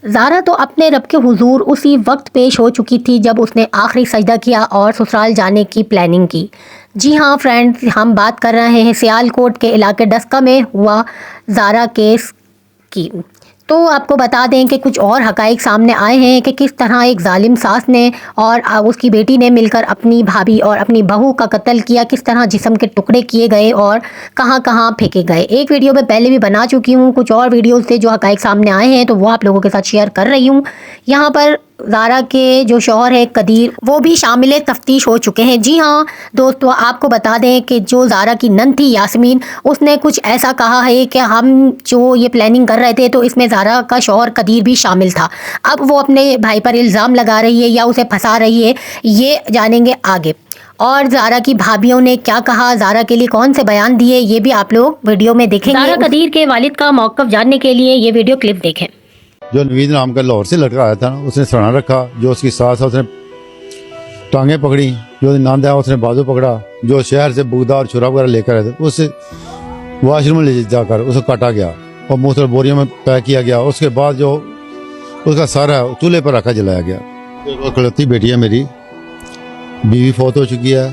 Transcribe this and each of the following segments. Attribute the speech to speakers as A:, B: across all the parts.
A: ज़ारा तो अपने रब के हुजूर उसी वक्त पेश हो चुकी थी जब उसने आखिरी सजदा किया और ससुराल जाने की प्लानिंग की। जी हाँ फ्रेंड्स, हम बात कर रहे हैं सियालकोट के इलाके डस्का में हुआ ज़ारा केस की। तो आपको बता दें कि कुछ और हक़ाइक़ सामने आए हैं कि किस तरह एक जालिम सास ने और उसकी बेटी ने मिलकर अपनी भाभी और अपनी बहू का कत्ल किया, किस तरह जिस्म के टुकड़े किए गए और कहां कहां फेंके गए। एक वीडियो में पहले भी बना चुकी हूं, कुछ और वीडियोस से जो हक़ाइक़ सामने आए हैं तो वो आप लोगों के साथ शेयर कर रही हूं। यहाँ पर ज़ारा के जो शौहर है कदीर, वो भी शामिल तफ्तीश हो चुके हैं। जी हाँ दोस्तों, आपको बता दें कि जो ज़ारा की नंद थी यास्मीन, उसने कुछ ऐसा कहा है कि हम जो ये प्लानिंग कर रहे थे तो इसमें ज़ारा का शौहर कदीर भी शामिल था। अब वो अपने भाई पर इल्ज़ाम लगा रही है या उसे फंसा रही है, ये जानेंगे आगे। और ज़ारा की भाभियों ने क्या कहा, ज़ारा के लिए कौन से बयान दिए, ये भी आप लोग वीडियो में देखेंगे। ज़ारा कदीर के वालिद का मौक़िफ़ जानने के लिए ये वीडियो क्लिप देखें।
B: जो नवीद नाम का लाहौर से लड़का आया था ना, उसने सराना रखा। जो उसकी सास है उसने टांगे पकड़ी, जो नंद है उसने बाजू पकड़ा। जो शहर से बुगदा और छुरा वगैरह लेकर आए थे उससे वॉशरूम में ले जाकर उसे काटा गया और मुख्तलिफ बोरियों में पैक किया गया। उसके बाद जो उसका सर है चूल्हे पर रखा जलाया गया। इकलौती बेटी है मेरी, बीवी फौत हो चुकी है।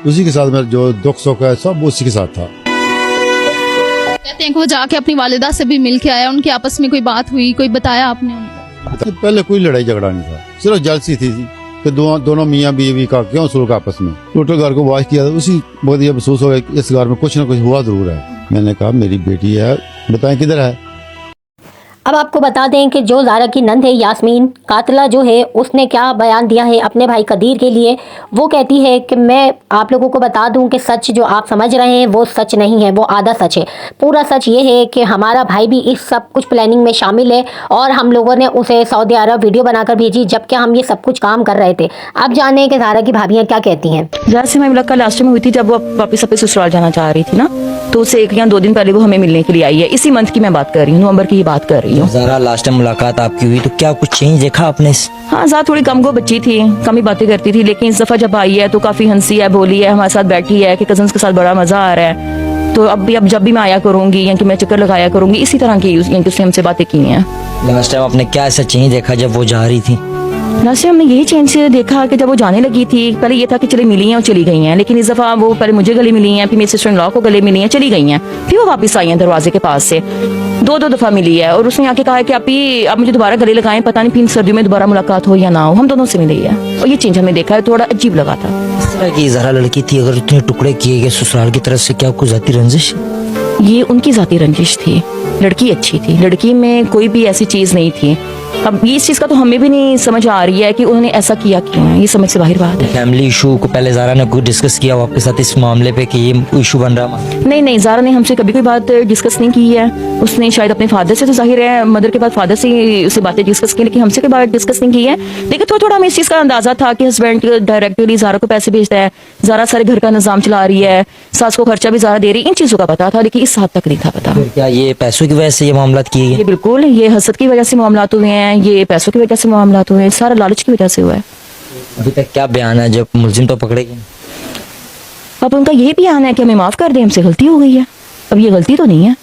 B: उसी के साथ मेरा जो दुख सुख है सब उसी के साथ था।
C: कहते हैं कि वो जाके अपनी वालिदा से भी मिल के आया, उनकी आपस में कोई बात हुई, कोई बताया आपने उनको?
B: पहले कोई लड़ाई झगड़ा नहीं था, सिर्फ जलसी थी कि दोनों मियाँ बीवी का क्यों सुलह आपस में। टोटल घर को वाश किया था, उसी बहुत ये महसूस हो गया इस घर में कुछ ना कुछ हुआ जरूर है। मैंने कहा मेरी बेटी है, बताएं किधर है।
A: अब आपको बता दें कि जो ज़ारा की नंद है यास्मीन, कातिला जो है, उसने क्या बयान दिया है अपने भाई कदीर के लिए। वो कहती है कि मैं आप लोगों को बता दूं कि सच जो आप समझ रहे हैं वो सच नहीं है, वो आधा सच है। पूरा सच ये है कि हमारा भाई भी इस सब कुछ प्लानिंग में शामिल है और हम लोगों ने उसे सऊदी अरब वीडियो बनाकर भेजी जबकि हम ये सब कुछ काम कर रहे थे। अब जाने कि ज़ारा की भाभियाँ क्या कहती हैं।
D: ज़ारा से हमारी मुलाकात लास्ट में हुई थी जब वो वापस अपने ससुराल जाना चाह रही थी ना, तो उससे 1 या 2 दिन पहले वो हमें मिलने के लिए आई है। इसी मंथ की मैं बात कर रही हूँ, नवंबर की ही बात कर रही हूँ।
E: ज़ारा लास्ट टाइम मुलाकात आपकी हुई तो क्या कुछ चेंज देखा आपने?
D: हाँ, ज़ारा थोड़ी कम गो बच्ची थी, कम ही बातें करती थी, लेकिन इस दफा जब आई है तो काफी हंसी है, बोली है, हमारे साथ बैठी है कि कजन्स के साथ बड़ा मजा आ रहा है। तो अब जब भी मैं आया करूंगी या कि मैं चक्कर लगाया करूंगी, इसी तरह की उसने हमसे बातें की हैं।
E: लास्ट टाइम आपने क्या ऐसा चेंज देखा जब वो जा रही थी?
D: लास्ट टाइम हमने यही चेंज देखा कि जब वो जाने लगी थी, पहले ये था कि चले मिली हैं और चली गई हैं, लेकिन इस दफा वो पहले मुझे गले मिली हैं, फिर मेरे सिस्टर इन लॉ को गले मिली हैं, चली गई हैं, फिर वो वापस आई हैं दरवाजे के पास से। 2 दफा मिली है और उसने आके कहा है कि आप मुझे दोबारा गले लगाएं, पता नहीं फिर सर्दियों में दोबारा मुलाकात हो या ना हो। हम दोनों से मिली है और ये चेंज हमें देखा है, थोड़ा अजीब लगा था।
E: इस तरह की ज़ारा लड़की थी, अगर इतने टुकड़े किए गए ससुराल की तरफ से, क्या कुछ जाती रंजिश?
D: ये उनकी जाती रंजिश थी। लड़की अच्छी थी, लड़की में कोई भी ऐसी चीज नहीं थी। अब ये इस चीज का तो हमें भी नहीं समझ आ रही है कि उन्होंने ऐसा किया क्यों है, ये समझ से बाहर बात है।
E: फैमिली इशू को पहले ज़ारा ने कुछ डिस्कस किया आपके साथ इस मामले पे कि ये इशू बन रहा है?
D: नहीं, ज़ारा ने हमसे कभी कोई बात डिस्कस नहीं की है। उसने शायद अपने फादर से, तो जाहिर है मदर के बाद फादर से उसे बातें डिस्कस की, लेकिन हमसे कोई बात डिस्कस नहीं की है। लेकिन थोड़ा हमें इस चीज का अंदाजा था कि हस्बैंड डायरेक्टली ज़ारा को पैसे भेजता है, ज़ारा सारे घर का निजाम चला रही है, सास को खर्चा भी ज़ारा दे रही है, इन चीजों का पता था, लेकिन इस हद तक नहीं था पता।
E: क्या ये पैसों की वजह से ये मामला किए गए?
D: ये बिल्कुल, ये हसद की वजह से मामला हुए हैं, ये पैसों की वजह से मामला हुए हैं, सारा लालच की वजह से हुआ है।
E: अभी तक क्या बयान है जब मुलजिम तो पकड़े गए?
D: अब उनका यही बयान है कि हमें माफ कर दे, हमसे गलती हो गई है। अब ये गलती तो नहीं है,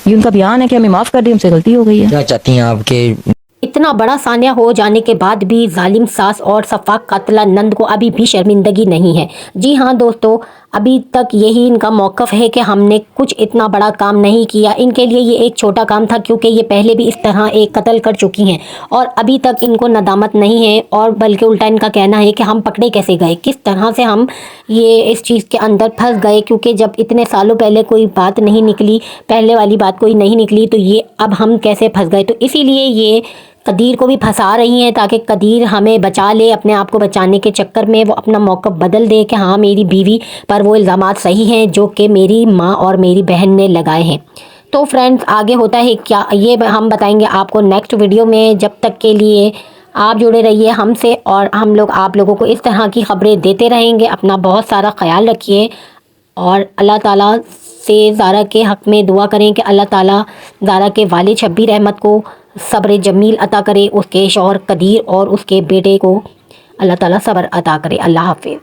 D: ये उनका बयान है कि हमें माफ कर दे, हमसे गलती हो गई है।
E: क्या चाहती हैं आपके?
A: इतना बड़ा सान्या हो जाने के बाद भी जालिम सास और सफाक कातिला नंद को अभी भी शर्मिंदगी नहीं है। जी हाँ दोस्तों, अभी तक यही इनका मौक़िफ़ है कि हमने कुछ इतना बड़ा काम नहीं किया। इनके लिए ये एक छोटा काम था क्योंकि ये पहले भी इस तरह एक कत्ल कर चुकी हैं और अभी तक इनको नदामत नहीं है, और बल्कि उल्टा इनका कहना है कि हम पकड़े कैसे गए, किस तरह से हम ये इस चीज़ के अंदर फंस गए। क्योंकि जब इतने सालों पहले कोई बात नहीं निकली, पहले वाली बात कोई नहीं निकली, तो ये अब हम कैसे फंस गए। तो इसीलिए ये कदीर को भी फंसा रही हैं ताकि कदीर हमें बचा ले। अपने आप को बचाने के चक्कर में वो अपना मौक़िफ़ बदल दे कि हाँ मेरी बीवी पर वो इल्ज़ामात सही हैं जो कि मेरी माँ और मेरी बहन ने लगाए हैं। तो फ्रेंड्स, आगे होता है क्या ये हम बताएंगे आपको नेक्स्ट वीडियो में। जब तक के लिए आप जुड़े रहिए हमसे और हम लोग आप लोगों को इस तरह की खबरें देते रहेंगे। अपना बहुत सारा ख्याल रखिए और अल्लाह ताला से ज़ारा के हक़ में दुआ करें कि अल्लाह ताला ज़ारा के वालिद शब्बीर अहमद को सब्र जमील अता करे, उसके शौहर कदीर और उसके बेटे को अल्लाह ताला सब्र अता करे। अल्लाह हाफ़िज़।